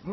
Hey,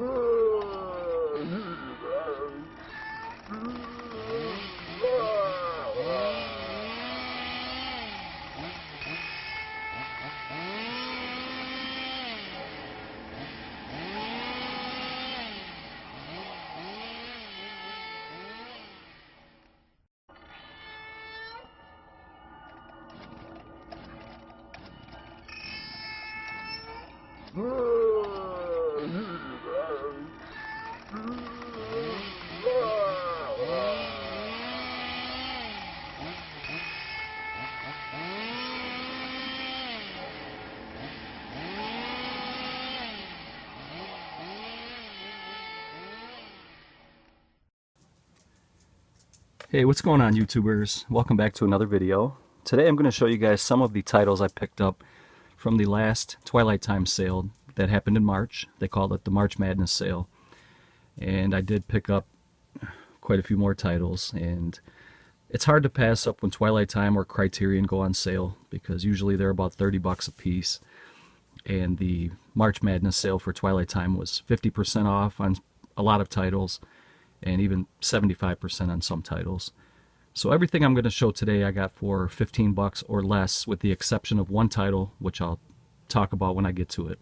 what's going on, YouTubers? Welcome back to another video. Today I'm going to show you guys some of the titles I picked up from the last Twilight Time sale that happened in March. They called it the March Madness sale. And I did pick up quite a few more titles, and it's hard to pass up when Twilight Time or Criterion go on sale because usually they're about 30 bucks a piece. And the March Madness sale for Twilight Time was 50% off on a lot of titles, and even 75% on some titles. So everything I'm going to show today I got for 15 bucks or less, with the exception of one title, which I'll talk about when I get to it.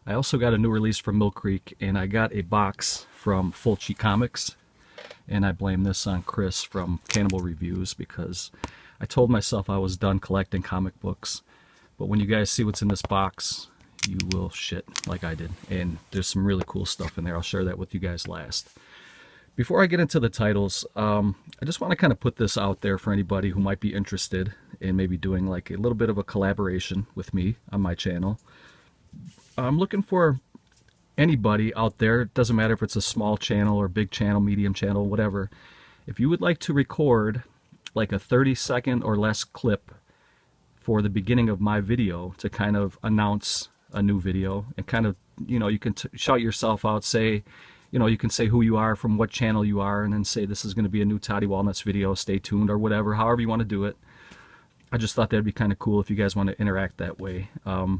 I also got a new release from Mill Creek, and I got a box from Fulci Comics, and I blame this on Chris from Cannibal Reviews because I told myself I was done collecting comic books, but when you guys see what's in this box, you will shit like I did. And there's some really cool stuff in there. I'll share that with you guys last. Before I get into the titles, I just want to kind of put this out there for anybody who might be interested in maybe doing like a little bit of a collaboration with me on my channel. I'm looking for anybody out there. It doesn't matter if it's a small channel or big channel, medium channel, whatever. If you would like to record like a 30-second or less clip for the beginning of my video to kind of announce a new video, and kind of, you know, you can shout yourself out, say, you know, you can say who you are, from what channel you are, and then say this is going to be a new Toddy Walnuts video, stay tuned, or whatever, however you want to do it. I just thought that'd be kind of cool if you guys want to interact that way. I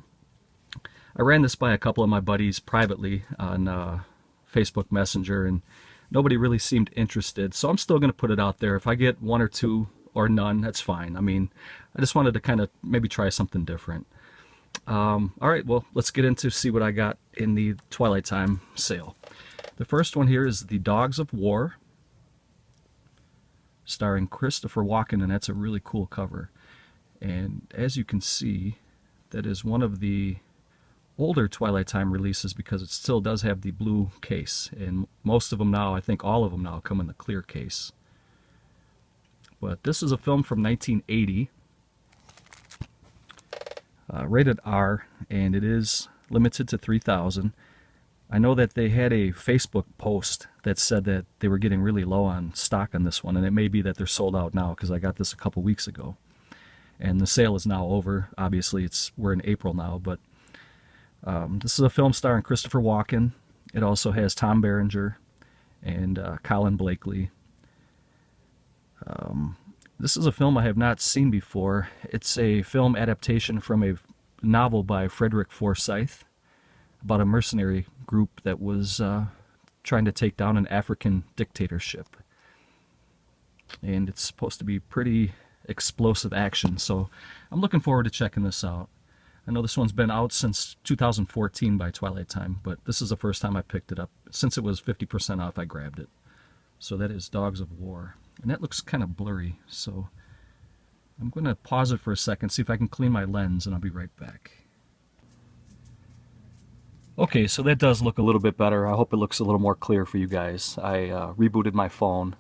ran this by a couple of my buddies privately on Facebook Messenger, and nobody really seemed interested, so I'm still going to put it out there. If I get one or two or none, that's fine. I mean, I just wanted to kind of maybe try something different. Alright, well, let's get into see what I got in the Twilight Time sale. The first one here is The Dogs of War, starring Christopher Walken, and that's a really cool cover. And as you can see, that is one of the older Twilight Time releases because it still does have the blue case. And most of them now, I think all of them now, come in the clear case. But this is a film from 1980. Rated R, and it is limited to 3,000. I know that they had a Facebook post that said that they were getting really low on stock on this one, and it may be that they're sold out now because I got this a couple weeks ago. And the sale is now over. Obviously, we're in April now, but this is a film starring Christopher Walken. It also has Tom Berenger and Colin Blakely. This is a film I have not seen before. It's a film adaptation from a novel by Frederick Forsyth about a mercenary group that was trying to take down an African dictatorship. And it's supposed to be pretty explosive action, so I'm looking forward to checking this out. I know this one's been out since 2014 by Twilight Time, but this is the first time I picked it up. Since it was 50% off, I grabbed it. So that is Dogs of War. And that looks kind of blurry, so I'm going to pause it for a second, see if I can clean my lens, and I'll be right back. Okay, so that does look a little bit better. I hope it looks a little more clear for you guys. I rebooted my phone,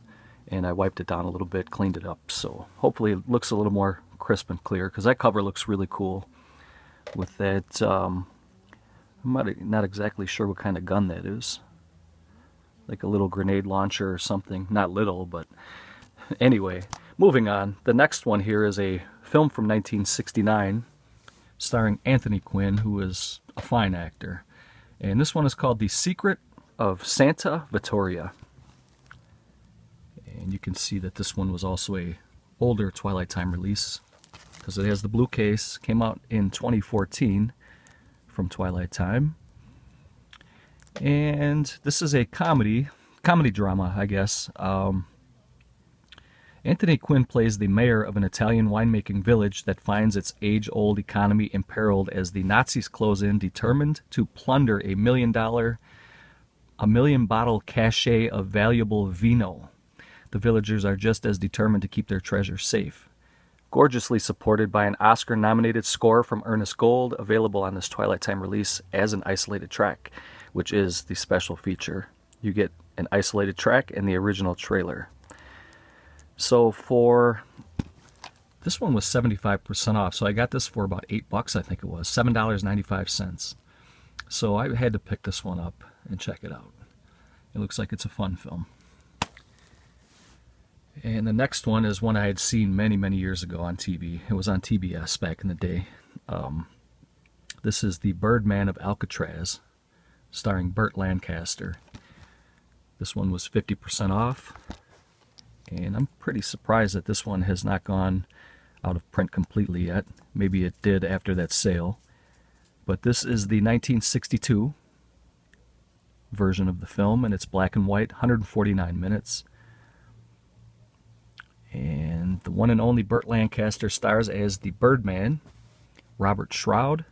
and I wiped it down a little bit, cleaned it up, so hopefully it looks a little more crisp and clear, because that cover looks really cool with that, I'm not exactly sure what kind of gun that is. Like a little grenade launcher or something. Not little, but anyway, moving on. The next one here is a film from 1969 starring Anthony Quinn, who is a fine actor. And this one is called The Secret of Santa Vittoria. And you can see that this one was also a older Twilight Time release because it has the blue case. Came out in 2014 from Twilight Time. And this is a comedy drama, I guess. Anthony Quinn plays the mayor of an Italian winemaking village that finds its age-old economy imperiled as the Nazis close in, determined to plunder a $1 million bottle cache of valuable vino. The villagers are just as determined to keep their treasure safe. Gorgeously supported by an Oscar-nominated score from Ernest Gold, available on this Twilight Time release as an isolated track, which is the special feature. You get an isolated track and the original trailer. So for this one was 75% off, so I got this for about $8, I think it was $7.95. So I had to pick this one up and check it out. It looks like it's a fun film. And the next one is one I had seen many years ago on TV. It was on TBS back in the day. This is the Birdman of Alcatraz, starring Burt Lancaster. This one was 50% off. And I'm pretty surprised that this one has not gone out of print completely yet. Maybe it did after that sale. But this is the 1962 version of the film, and it's black and white, 149 minutes. And the one and only Burt Lancaster stars as the Birdman, Robert Stroud,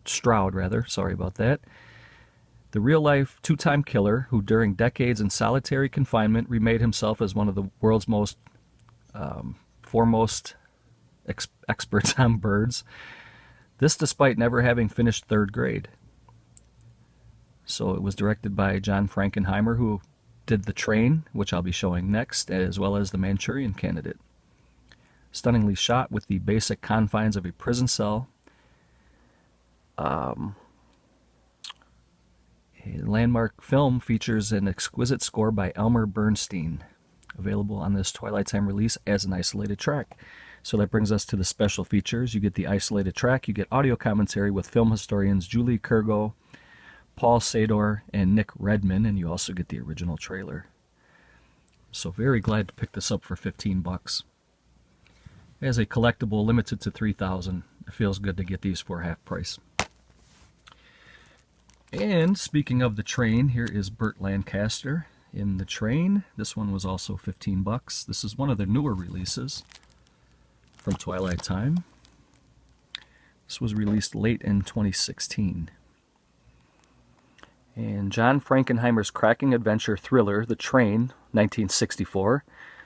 sorry about that. The real-life two-time killer who during decades in solitary confinement remade himself as one of the world's most foremost experts on birds. This despite never having finished 3rd grade. So it was directed by John Frankenheimer, who did The Train, which I'll be showing next, as well as The Manchurian Candidate. Stunningly shot with the basic confines of a prison cell. A landmark film features an exquisite score by Elmer Bernstein, available on this Twilight Time release as an isolated track. So that brings us to the special features. You get the isolated track, you get audio commentary with film historians Julie Kurgo, Paul Sador, and Nick Redman, and you also get the original trailer. So very glad to pick this up for $15. As a collectible limited to 3,000, it feels good to get these for half price. And speaking of The Train, here is Burt Lancaster in The Train. This one was also $15. This is one of the newer releases from Twilight Time. This was released late in 2016. And John Frankenheimer's cracking adventure thriller, The Train, 1964,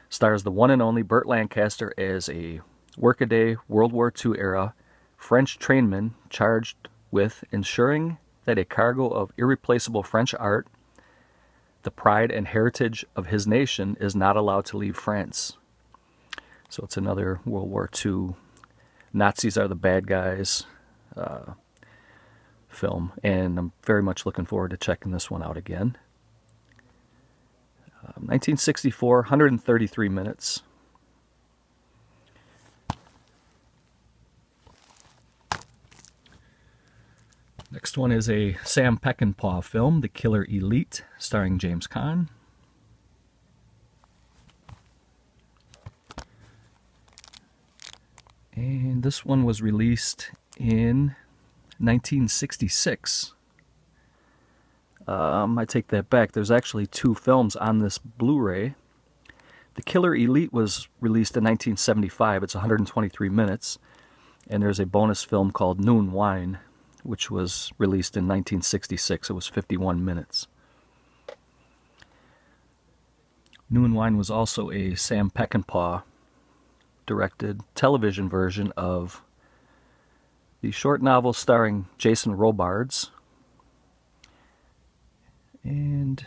stars the one and only Burt Lancaster as a workaday World War II era French trainman charged with ensuring that a cargo of irreplaceable French art, the pride and heritage of his nation, is not allowed to leave France. So it's another World War II, Nazis are the bad guys film, and I'm very much looking forward to checking this one out again. 1964, 133 minutes. Next one is a Sam Peckinpah film, The Killer Elite, starring James Caan. And this one was released in 1966. I take that back. There's actually 2 films on this Blu-ray. The Killer Elite was released in 1975. It's 123 minutes. And there's a bonus film called Noon Wine, which was released in 1966. It was 51 minutes. Noon Wine was also a Sam Peckinpah directed television version of the short novel starring Jason Robards. And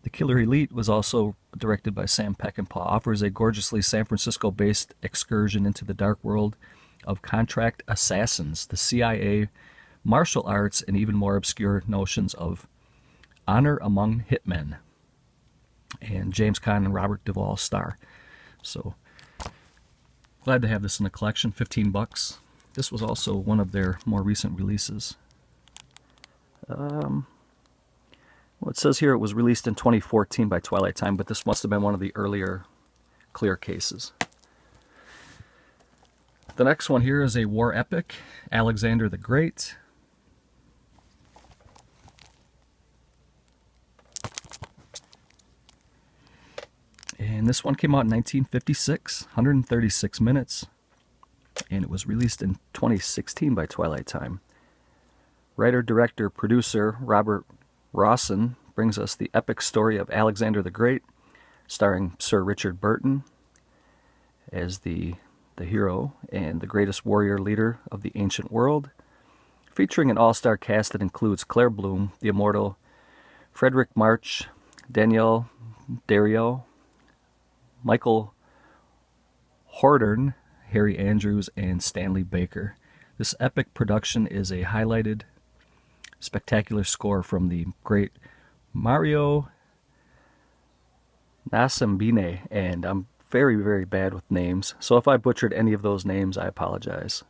The Killer Elite was also directed by Sam Peckinpah. Offers a gorgeously San Francisco-based excursion into the dark world of contract assassins, the CIA, martial arts, and even more obscure notions of honor among hitmen. And James Caan and Robert Duvall star. So glad to have this in the collection. $15. This was also one of their more recent releases. Well, it says here it was released in 2014 by Twilight Time, but this must have been one of the earlier clear cases. The next one here is a war epic, Alexander the Great. And this one came out in 1956, 136 minutes, and it was released in 2016 by Twilight Time. Writer, director, producer Robert Rawson brings us the epic story of Alexander the Great, starring Sir Richard Burton as the hero and the greatest warrior leader of the ancient world, featuring an all-star cast that includes Claire Bloom, the immortal Frederick March, Danielle Dario, Michael Hordern, Harry Andrews, and Stanley Baker. This epic production is a highlighted, spectacular score from the great Mario Nascimbene, and I'm very, very bad with names, so if I butchered any of those names, I apologize.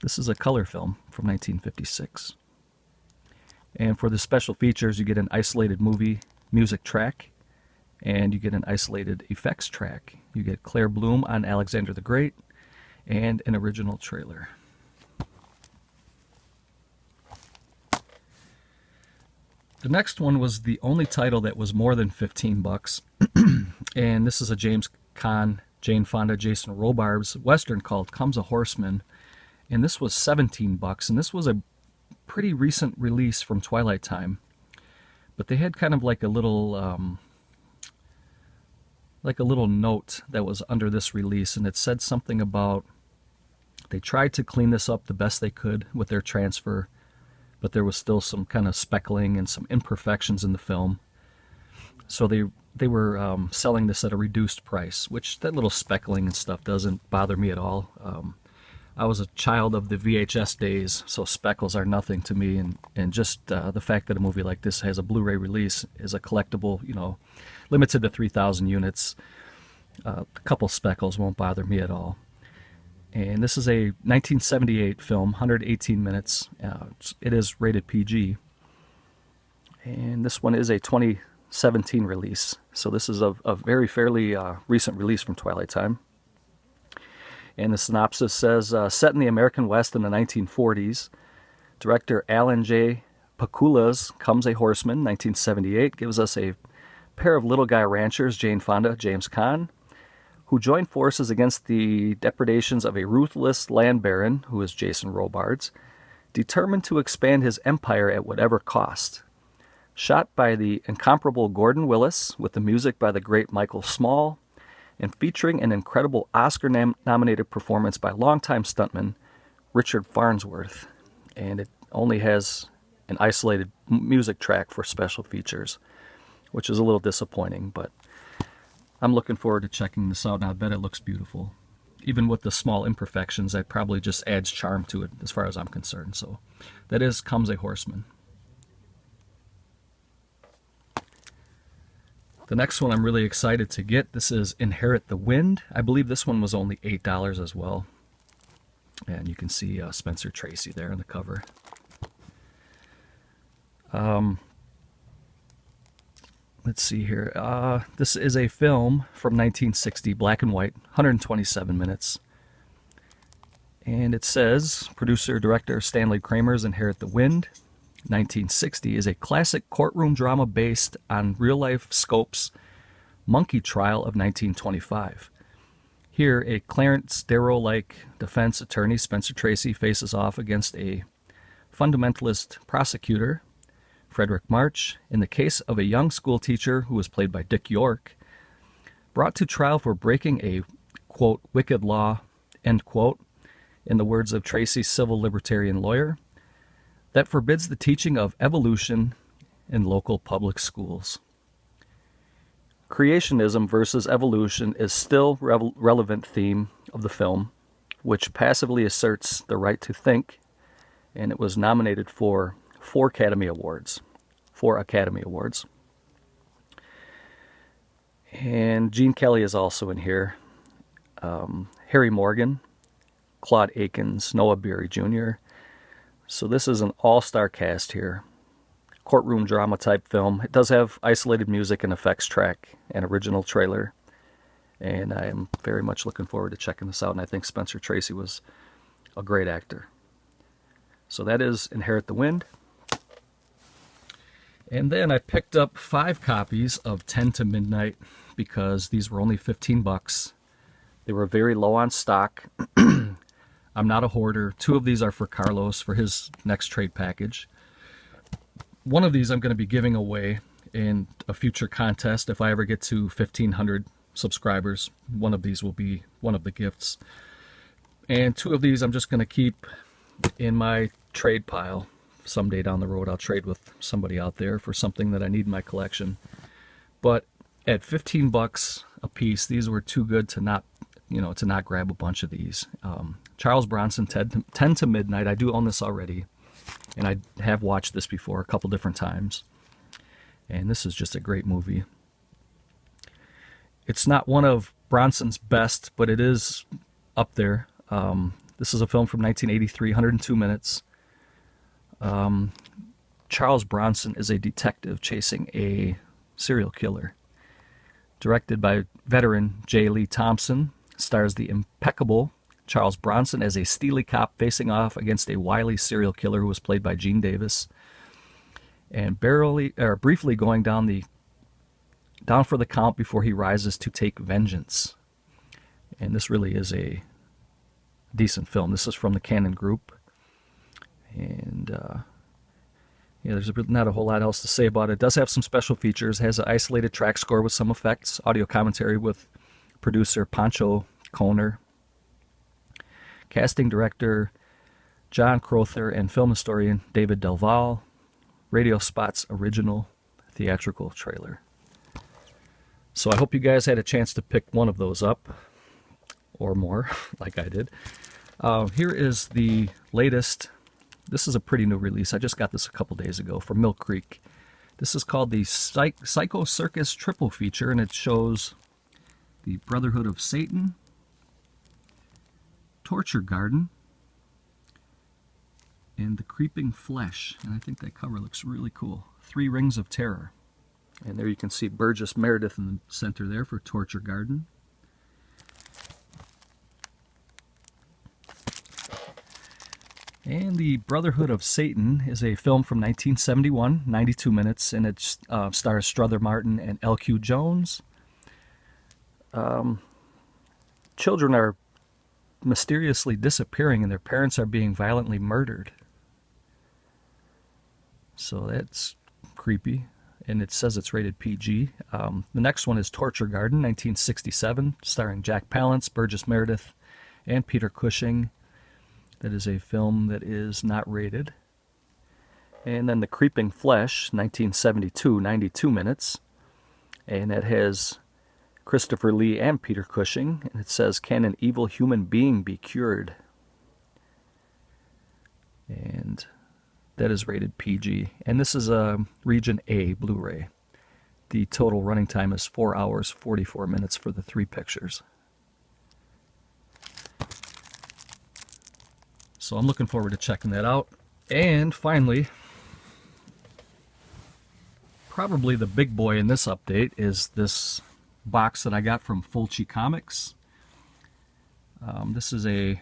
This is a color film from 1956. And for the special features, you get an isolated movie music track, and you get an isolated effects track. You get Claire Bloom on Alexander the Great, and an original trailer. The next one was the only title that was more than 15 bucks, and this is a James Caan, Jane Fonda, Jason Robards Western called Comes a Horseman, and this was 17 bucks, and this was a pretty recent release from Twilight Time, but they had kind of like a little note that was under this release, and it said something about they tried to clean this up the best they could with their transfer, but there was still some kind of speckling and some imperfections in the film. So they were selling this at a reduced price, which that little speckling and stuff doesn't bother me at all. I was a child of the VHS days, so speckles are nothing to me, and just the fact that a movie like this has a Blu-ray release is a collectible, you know, limited to 3,000 units. A couple speckles won't bother me at all. And this is a 1978 film, 118 minutes. It is rated PG. And this one is a 2017 release. So this is a very fairly recent release from Twilight Time. And the synopsis says, set in the American West in the 1940s, director Alan J. Pakula's Comes a Horseman, 1978, gives us a pair of little guy ranchers, Jane Fonda, James Caan, who join forces against the depredations of a ruthless land baron, who is Jason Robards, determined to expand his empire at whatever cost. Shot by the incomparable Gordon Willis, with the music by the great Michael Small, and featuring an incredible Oscar-nominated performance by longtime stuntman Richard Farnsworth. And it only has an isolated music track for special features, which is a little disappointing, but I'm looking forward to checking this out, and I bet it looks beautiful. Even with the small imperfections, that probably just adds charm to it as far as I'm concerned. So that is Comes a Horseman. The next one I'm really excited to get. This is Inherit the Wind. I believe this one was only $8 as well. And you can see Spencer Tracy there on the cover. Let's see here. This is a film from 1960, black and white, 127 minutes. And it says, producer-director Stanley Kramer's Inherit the Wind, 1960, is a classic courtroom drama based on real-life Scope's Monkey Trial of 1925. Here, a Clarence Darrow-like defense attorney, Spencer Tracy, faces off against a fundamentalist prosecutor, Frederick March, in the case of a young school teacher who was played by Dick York, brought to trial for breaking a, quote, wicked law, end quote, in the words of Tracy's civil libertarian lawyer, that forbids the teaching of evolution in local public schools. Creationism versus evolution is still a relevant theme of the film, which passively asserts the right to think, and it was nominated for 4 Academy Awards. And Gene Kelly is also in here. Harry Morgan, Claude Akins, Noah Beery Jr. So this is an all-star cast here. Courtroom drama type film. It does have isolated music and effects track and original trailer. And I am very much looking forward to checking this out. And I think Spencer Tracy was a great actor. So that is Inherit the Wind. And then I picked up 5 copies of 10 to Midnight because these were only 15 bucks. They were very low on stock. I'm not a hoarder. 2 of these are for Carlos for his next trade package. One of these I'm going to be giving away in a future contest. If I ever get to 1,500 subscribers, one of these will be one of the gifts. And 2 of these I'm just going to keep in my trade pile. Someday down the road I'll trade with somebody out there for something that I need in my collection. But at 15 bucks a piece, these were too good to not, to not grab a bunch of these. Charles Bronson, 10 to Midnight. I do own this already, and I have watched this before a couple different times. And this is just a great movie. It's not one of Bronson's best, but it is up there. This is a film from 1983, 102 minutes. Charles Bronson is a detective chasing a serial killer. Directed by veteran J. Lee Thompson, stars the impeccable Charles Bronson as a steely cop facing off against a wily serial killer who was played by Gene Davis, and briefly going down for the count before he rises to take vengeance. And this really is a decent film. This is from the Cannon Group, and yeah, there's not a whole lot else to say about it. It does have some special features. It has an isolated track score with some effects, audio commentary with producer Pancho Conner, casting director John Crowther, and film historian David Del Valle. Radio Spot's original theatrical trailer. So I hope you guys had a chance to pick one of those up, or more, like I did. Here is the latest. This is a pretty new release. I just got this a couple days ago from Mill Creek. This is called the Psycho Circus Triple Feature, and it shows the Brotherhood of Satan, Torture Garden, and The Creeping Flesh. And I think that cover looks really cool. 3 Rings of Terror. And there you can see Burgess Meredith in the center there for Torture Garden. And the Brotherhood of Satan is a film from 1971, 92 minutes, and it stars Strother Martin and L.Q. Jones. Children are mysteriously disappearing and their parents are being violently murdered. So that's creepy, and it says it's rated PG. The next one is Torture Garden, 1967, starring Jack Palance, Burgess Meredith, and Peter Cushing. That is a film that is not rated. And then The Creeping Flesh, 1972, 92 minutes. And that has Christopher Lee and Peter Cushing. And it says, "Can an evil human being be cured?" And that is rated PG. And this is a Region A Blu-ray. The total running time is 4 hours, 44 minutes for the 3 pictures. So I'm looking forward to checking that out. And finally, probably the big boy in this update is this box that I got from Fulci Comics. This is a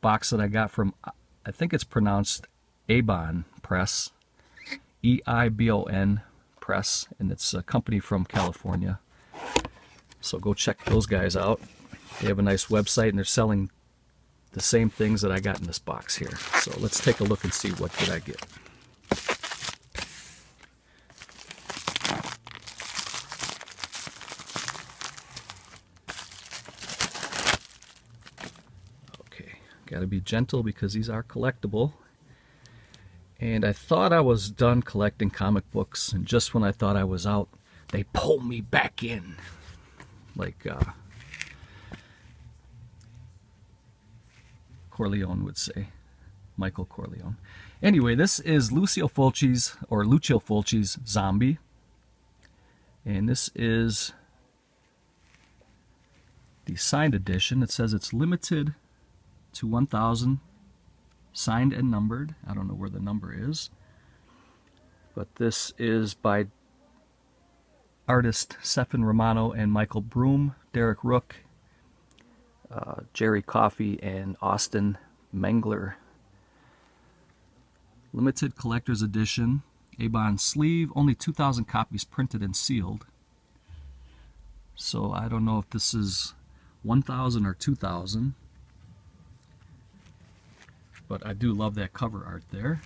box that I got from, I think it's pronounced Eibon Press, E-I-B-O-N Press, and it's a company from California. So go check those guys out. They have a nice website, and they're selling the same things that I got in this box here. So let's take a look and see what did I get. Okay, gotta be gentle because these are collectible. And I thought I was done collecting comic books, and just when I thought I was out, they pulled me back in. Like Corleone would say, Michael Corleone. Anyway, this is Lucio Fulci's Zombie, and this is the signed edition. It says it's limited to 1,000, signed and numbered. I don't know where the number is, but this is by artist Stefan Romano and Michael Broom, Derek Rook, Jerry Coffey, and Austin Mengler. Limited collector's edition. Eibon sleeve, only 2,000 copies printed and sealed. So I don't know if this is 1,000 or 2,000. But I do love that cover art there.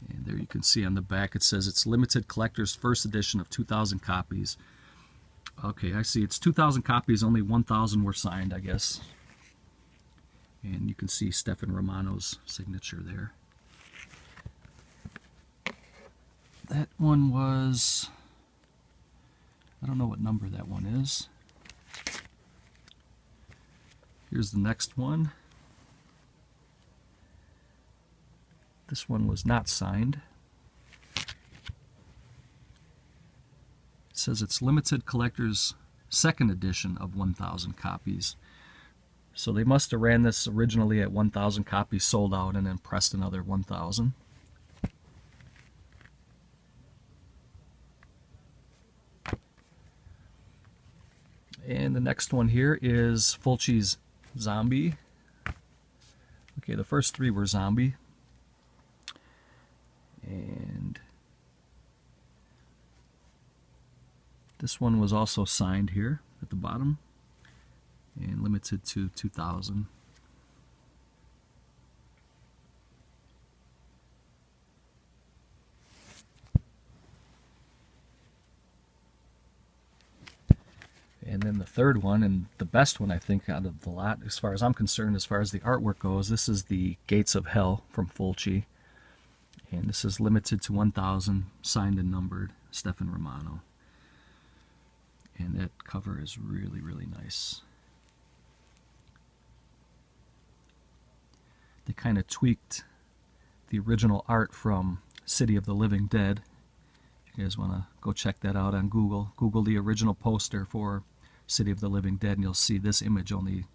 And there you can see on the back it says it's limited collector's first edition of 2,000 copies. Okay, I see it's 2,000 copies, only 1,000 were signed, I guess. And you can see Stefan Romano's signature there. That one was, I don't know what number that one is. Here's the next one. This one was not signed. It says it's limited collector's second edition of 1,000 copies. So they must have ran this originally at 1,000 copies sold out and then pressed another 1,000. And the next one here is Fulci's Zombie. Okay, the first three were Zombie. And this one was also signed here at the bottom and limited to 2,000. And then the third one, and the best one I think out of the lot as far as I'm concerned, as far as the artwork goes, this is the Gates of Hell from Fulci. And this is limited to 1,000, signed and numbered, Stefan Romano. And that cover is really, really nice. They kind of tweaked the original art from City of the Living Dead. If you guys want to go check that out on Google, Google the original poster for City of the Living Dead, and you'll see this image. Only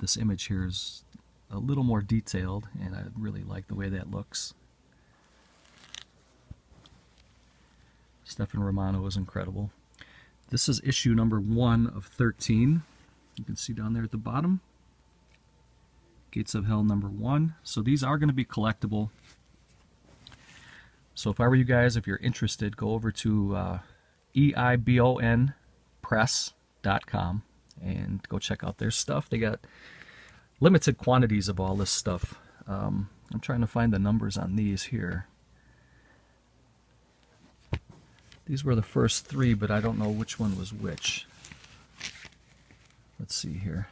this image here is a little more detailed, and I really like the way that looks. Stefan Romano is incredible. This is issue number 1 of 13. You can see down there at the bottom. Gates of Hell number 1. So these are going to be collectible. So if I were you guys, if you're interested, go over to eibonpress.com and go check out their stuff. They got limited quantities of all this stuff. I'm trying to find the numbers on these here. These were the first 3, but I don't know which one was which. Let's see here.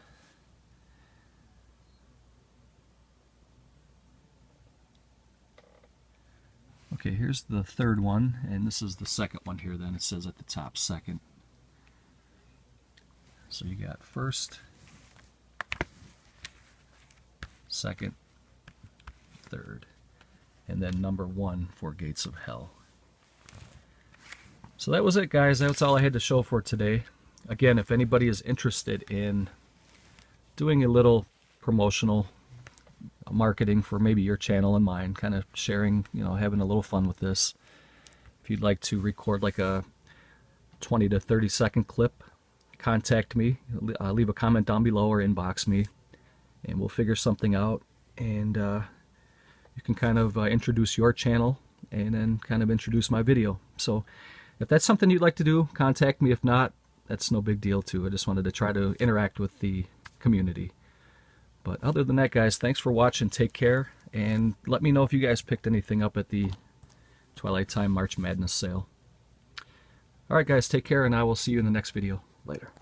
Okay, here's the third one, and this is the second one here then. It says at the top, second. So you got first, second, third, and then number 1 for Gates of Hell. So that was it, guys. That's all I had to show for today. Again, if anybody is interested in doing a little promotional marketing for maybe your channel and mine, kind of sharing, you know, having a little fun with this. If you'd like to record like a 20 to 30 second clip, contact me. Leave a comment down below or inbox me, and we'll figure something out. And you can kind of introduce your channel and then kind of introduce my video. So if that's something you'd like to do, contact me. If not, that's no big deal too. I just wanted to try to interact with the community. But other than that, guys, thanks for watching. Take care, and let me know if you guys picked anything up at the Twilight Time March Madness sale. Alright guys, take care, and I will see you in the next video. Later.